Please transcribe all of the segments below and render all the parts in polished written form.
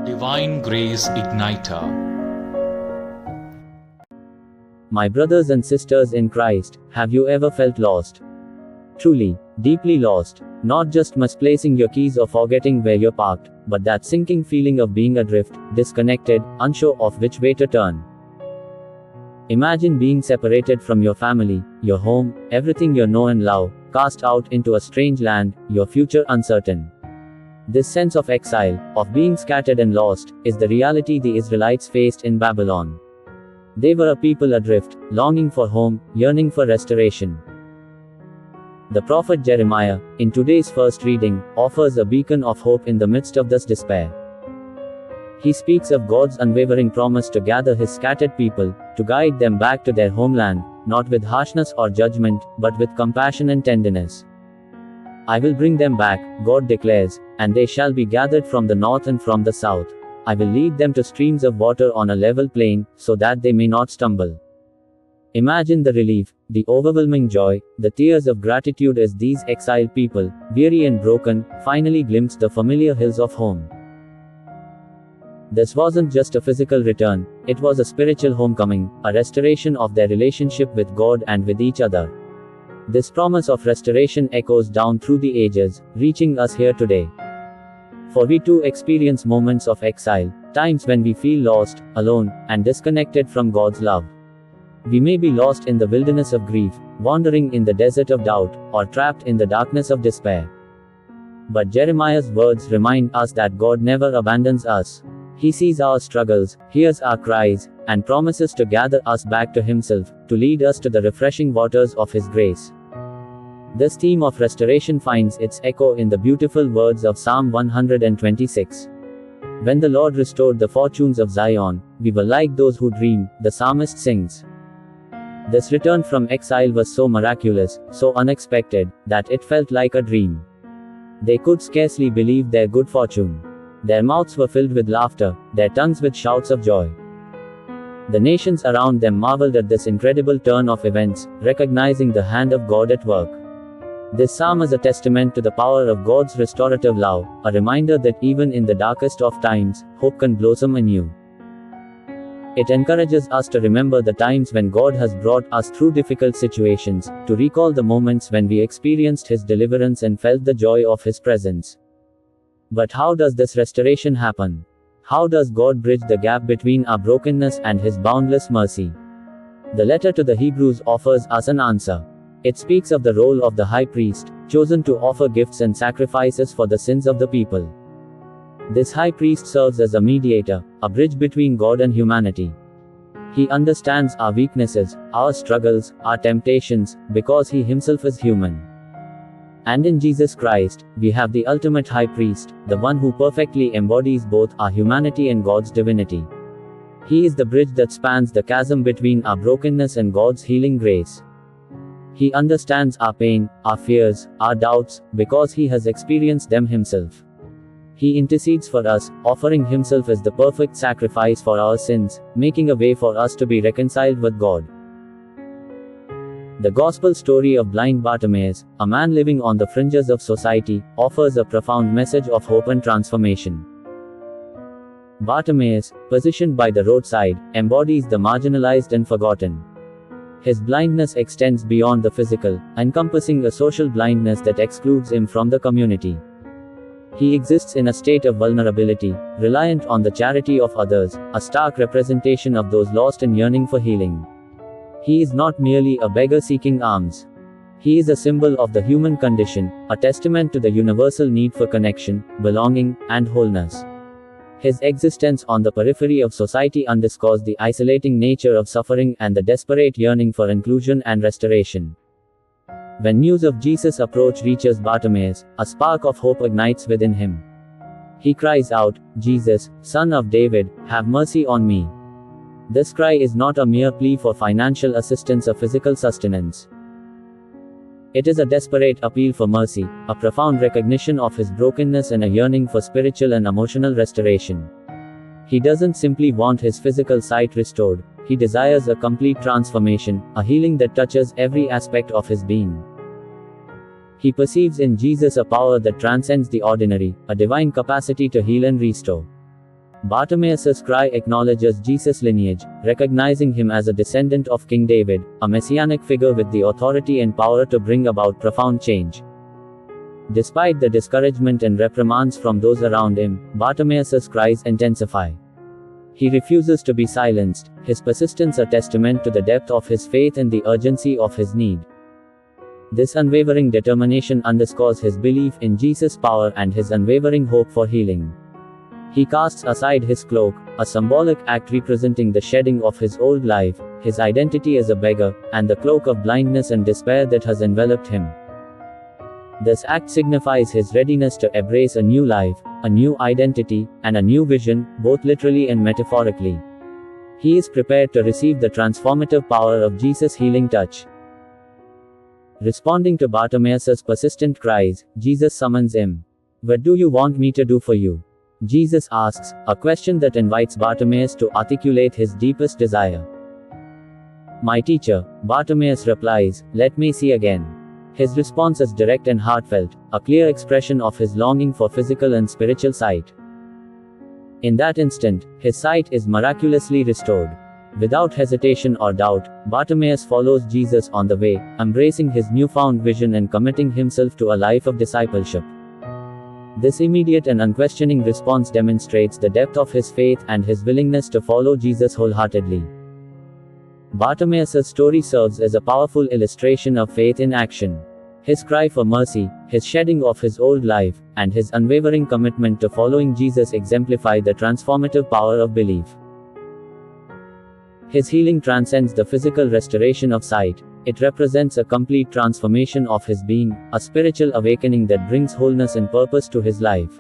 Divine Grace Igniter. My brothers and sisters in Christ, have you ever felt lost? Truly, deeply lost. Not just misplacing your keys or forgetting where you're parked, but that sinking feeling of being adrift, disconnected, unsure of which way to turn. Imagine being separated from your family, your home, everything you know and love, cast out into a strange land, your future uncertain. This sense of exile, of being scattered and lost, is the reality the Israelites faced in Babylon. They were a people adrift, longing for home, yearning for restoration. The prophet Jeremiah, in today's first reading, offers a beacon of hope in the midst of this despair. He speaks of God's unwavering promise to gather his scattered people, to guide them back to their homeland, not with harshness or judgment, but with compassion and tenderness. I will bring them back, God declares, and they shall be gathered from the north and from the south. I will lead them to streams of water on a level plain, so that they may not stumble. Imagine the relief, the overwhelming joy, the tears of gratitude as these exiled people, weary and broken, finally glimpsed the familiar hills of home. This wasn't just a physical return, it was a spiritual homecoming, a restoration of their relationship with God and with each other. This promise of restoration echoes down through the ages, reaching us here today. For we too experience moments of exile, times when we feel lost, alone, and disconnected from God's love. We may be lost in the wilderness of grief, wandering in the desert of doubt, or trapped in the darkness of despair. But Jeremiah's words remind us that God never abandons us. He sees our struggles, hears our cries, and promises to gather us back to himself, to lead us to the refreshing waters of his grace. This theme of restoration finds its echo in the beautiful words of Psalm 126. When the Lord restored the fortunes of Zion, we were like those who dream, the psalmist sings. This return from exile was so miraculous, so unexpected, that it felt like a dream. They could scarcely believe their good fortune. Their mouths were filled with laughter, their tongues with shouts of joy. The nations around them marveled at this incredible turn of events, recognizing the hand of God at work. This psalm is a testament to the power of God's restorative love, a reminder that even in the darkest of times, hope can blossom anew. It encourages us to remember the times when God has brought us through difficult situations, to recall the moments when we experienced his deliverance and felt the joy of his presence. But how does this restoration happen? How does God bridge the gap between our brokenness and his boundless mercy? The letter to the Hebrews offers us an answer. It speaks of the role of the high priest, chosen to offer gifts and sacrifices for the sins of the people. This high priest serves as a mediator, a bridge between God and humanity. He understands our weaknesses, our struggles, our temptations, because he himself is human. And in Jesus Christ, we have the ultimate high priest, the one who perfectly embodies both our humanity and God's divinity. He is the bridge that spans the chasm between our brokenness and God's healing grace. He understands our pain, our fears, our doubts, because he has experienced them himself. He intercedes for us, offering himself as the perfect sacrifice for our sins, making a way for us to be reconciled with God. The gospel story of blind Bartimaeus, a man living on the fringes of society, offers a profound message of hope and transformation. Bartimaeus, positioned by the roadside, embodies the marginalized and forgotten. His blindness extends beyond the physical, encompassing a social blindness that excludes him from the community. He exists in a state of vulnerability, reliant on the charity of others, a stark representation of those lost and yearning for healing. He is not merely a beggar seeking alms. He is a symbol of the human condition, a testament to the universal need for connection, belonging, and wholeness. His existence on the periphery of society underscores the isolating nature of suffering and the desperate yearning for inclusion and restoration. When news of Jesus' approach reaches Bartimaeus, a spark of hope ignites within him. He cries out, "Jesus, Son of David, have mercy on me." This cry is not a mere plea for financial assistance or physical sustenance. It is a desperate appeal for mercy, a profound recognition of his brokenness and a yearning for spiritual and emotional restoration. He doesn't simply want his physical sight restored, he desires a complete transformation, a healing that touches every aspect of his being. He perceives in Jesus a power that transcends the ordinary, a divine capacity to heal and restore. Bartimaeus' cry acknowledges Jesus' lineage, recognizing him as a descendant of King David, a messianic figure with the authority and power to bring about profound change. Despite the discouragement and reprimands from those around him, Bartimaeus' cries intensify. He refuses to be silenced, his persistence a testament to the depth of his faith and the urgency of his need. This unwavering determination underscores his belief in Jesus' power and his unwavering hope for healing. He casts aside his cloak, a symbolic act representing the shedding of his old life, his identity as a beggar, and the cloak of blindness and despair that has enveloped him. This act signifies his readiness to embrace a new life, a new identity, and a new vision, both literally and metaphorically. He is prepared to receive the transformative power of Jesus' healing touch. Responding to Bartimaeus' persistent cries, Jesus summons him. "What do you want me to do for you?" Jesus asks, a question that invites Bartimaeus to articulate his deepest desire. "My teacher," Bartimaeus replies, "let me see again." His response is direct and heartfelt, a clear expression of his longing for physical and spiritual sight. In that instant, his sight is miraculously restored. Without hesitation or doubt, Bartimaeus follows Jesus on the way, embracing his newfound vision and committing himself to a life of discipleship. This immediate and unquestioning response demonstrates the depth of his faith and his willingness to follow Jesus wholeheartedly. Bartimaeus' story serves as a powerful illustration of faith in action. His cry for mercy, his shedding of his old life, and his unwavering commitment to following Jesus exemplify the transformative power of belief. His healing transcends the physical restoration of sight. It represents a complete transformation of his being, a spiritual awakening that brings wholeness and purpose to his life.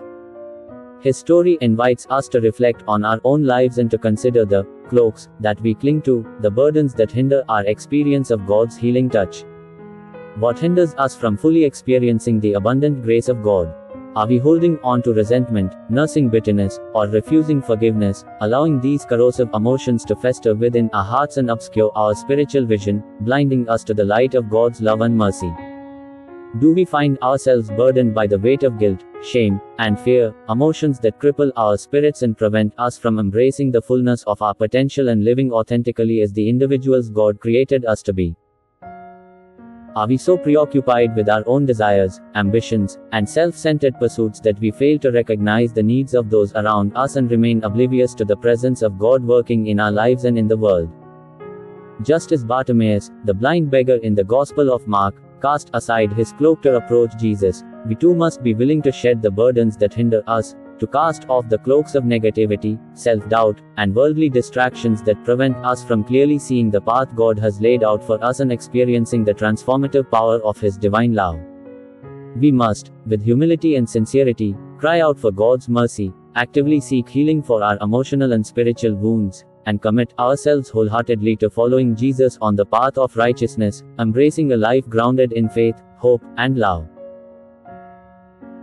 His story invites us to reflect on our own lives and to consider the cloaks that we cling to, the burdens that hinder our experience of God's healing touch. What hinders us from fully experiencing the abundant grace of God? Are we holding on to resentment, nursing bitterness, or refusing forgiveness, allowing these corrosive emotions to fester within our hearts and obscure our spiritual vision, blinding us to the light of God's love and mercy? Do we find ourselves burdened by the weight of guilt, shame, and fear, emotions that cripple our spirits and prevent us from embracing the fullness of our potential and living authentically as the individuals God created us to be? Are we so preoccupied with our own desires, ambitions, and self-centered pursuits that we fail to recognize the needs of those around us and remain oblivious to the presence of God working in our lives and in the world? Just as Bartimaeus, the blind beggar in the Gospel of Mark, cast aside his cloak to approach Jesus, we too must be willing to shed the burdens that hinder us, to cast off the cloaks of negativity, self-doubt, and worldly distractions that prevent us from clearly seeing the path God has laid out for us and experiencing the transformative power of His divine love. We must, with humility and sincerity, cry out for God's mercy, actively seek healing for our emotional and spiritual wounds, and commit ourselves wholeheartedly to following Jesus on the path of righteousness, embracing a life grounded in faith, hope, and love.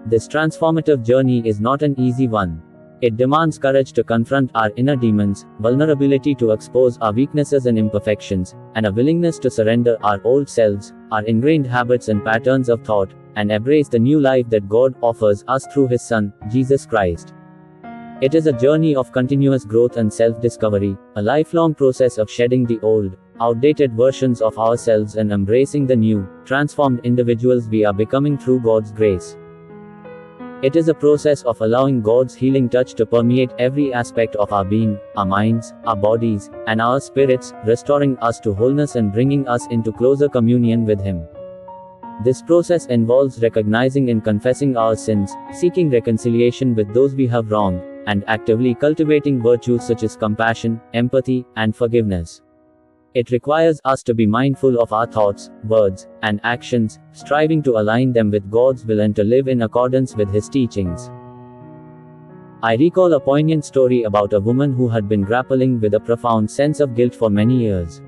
This transformative journey is not an easy one. It demands courage to confront our inner demons, vulnerability to expose our weaknesses and imperfections, and a willingness to surrender our old selves, our ingrained habits and patterns of thought, and embrace the new life that God offers us through His Son, Jesus Christ. It is a journey of continuous growth and self-discovery, a lifelong process of shedding the old, outdated versions of ourselves and embracing the new, transformed individuals we are becoming through God's grace. It is a process of allowing God's healing touch to permeate every aspect of our being, our minds, our bodies, and our spirits, restoring us to wholeness and bringing us into closer communion with Him. This process involves recognizing and confessing our sins, seeking reconciliation with those we have wronged, and actively cultivating virtues such as compassion, empathy, and forgiveness. It requires us to be mindful of our thoughts, words, and actions, striving to align them with God's will and to live in accordance with His teachings. I recall a poignant story about a woman who had been grappling with a profound sense of guilt for many years.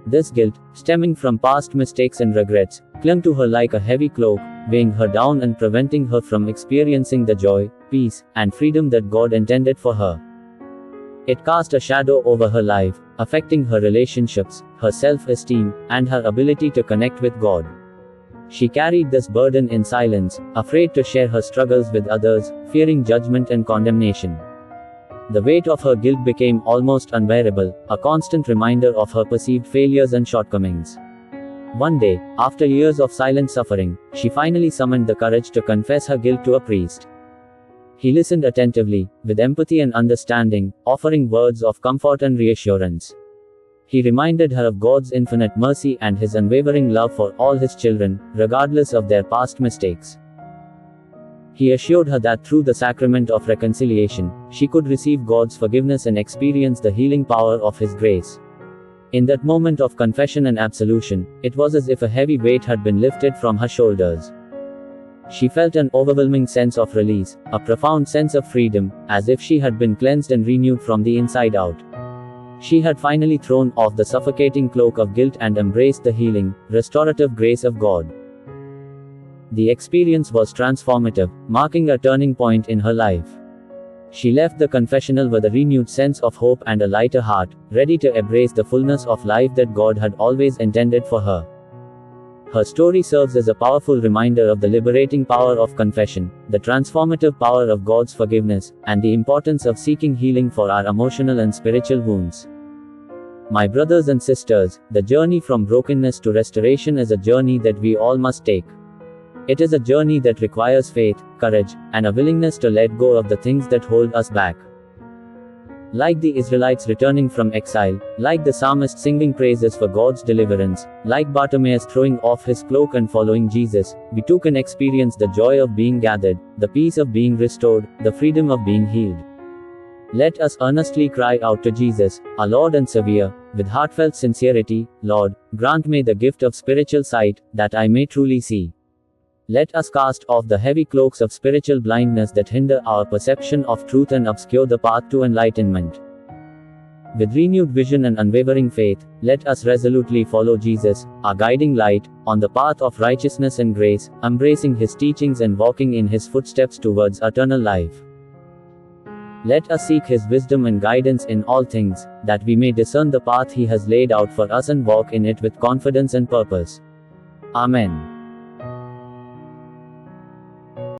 This guilt, stemming from past mistakes and regrets, clung to her like a heavy cloak, weighing her down and preventing her from experiencing the joy, peace, and freedom that God intended for her. It cast a shadow over her life, affecting her relationships, her self-esteem, and her ability to connect with God. She carried this burden in silence, afraid to share her struggles with others, fearing judgment and condemnation. The weight of her guilt became almost unbearable, a constant reminder of her perceived failures and shortcomings. One day, after years of silent suffering, she finally summoned the courage to confess her guilt to a priest. He listened attentively, with empathy and understanding, offering words of comfort and reassurance. He reminded her of God's infinite mercy and His unwavering love for all His children, regardless of their past mistakes. He assured her that through the sacrament of reconciliation, she could receive God's forgiveness and experience the healing power of His grace. In that moment of confession and absolution, it was as if a heavy weight had been lifted from her shoulders. She felt an overwhelming sense of release, a profound sense of freedom, as if she had been cleansed and renewed from the inside out. She had finally thrown off the suffocating cloak of guilt and embraced the healing, restorative grace of God. The experience was transformative, marking a turning point in her life. She left the confessional with a renewed sense of hope and a lighter heart, ready to embrace the fullness of life that God had always intended for her. Her story serves as a powerful reminder of the liberating power of confession, the transformative power of God's forgiveness, and the importance of seeking healing for our emotional and spiritual wounds. My brothers and sisters, the journey from brokenness to restoration is a journey that we all must take. It is a journey that requires faith, courage, and a willingness to let go of the things that hold us back. Like the Israelites returning from exile, like the psalmist singing praises for God's deliverance, like Bartimaeus throwing off his cloak and following Jesus, we too can experience the joy of being gathered, the peace of being restored, the freedom of being healed. Let us earnestly cry out to Jesus, our Lord and Savior, with heartfelt sincerity, Lord, grant me the gift of spiritual sight, that I may truly see. Let us cast off the heavy cloaks of spiritual blindness that hinder our perception of truth and obscure the path to enlightenment. With renewed vision and unwavering faith, let us resolutely follow Jesus, our guiding light, on the path of righteousness and grace, embracing His teachings and walking in His footsteps towards eternal life. Let us seek His wisdom and guidance in all things, that we may discern the path He has laid out for us and walk in it with confidence and purpose. Amen.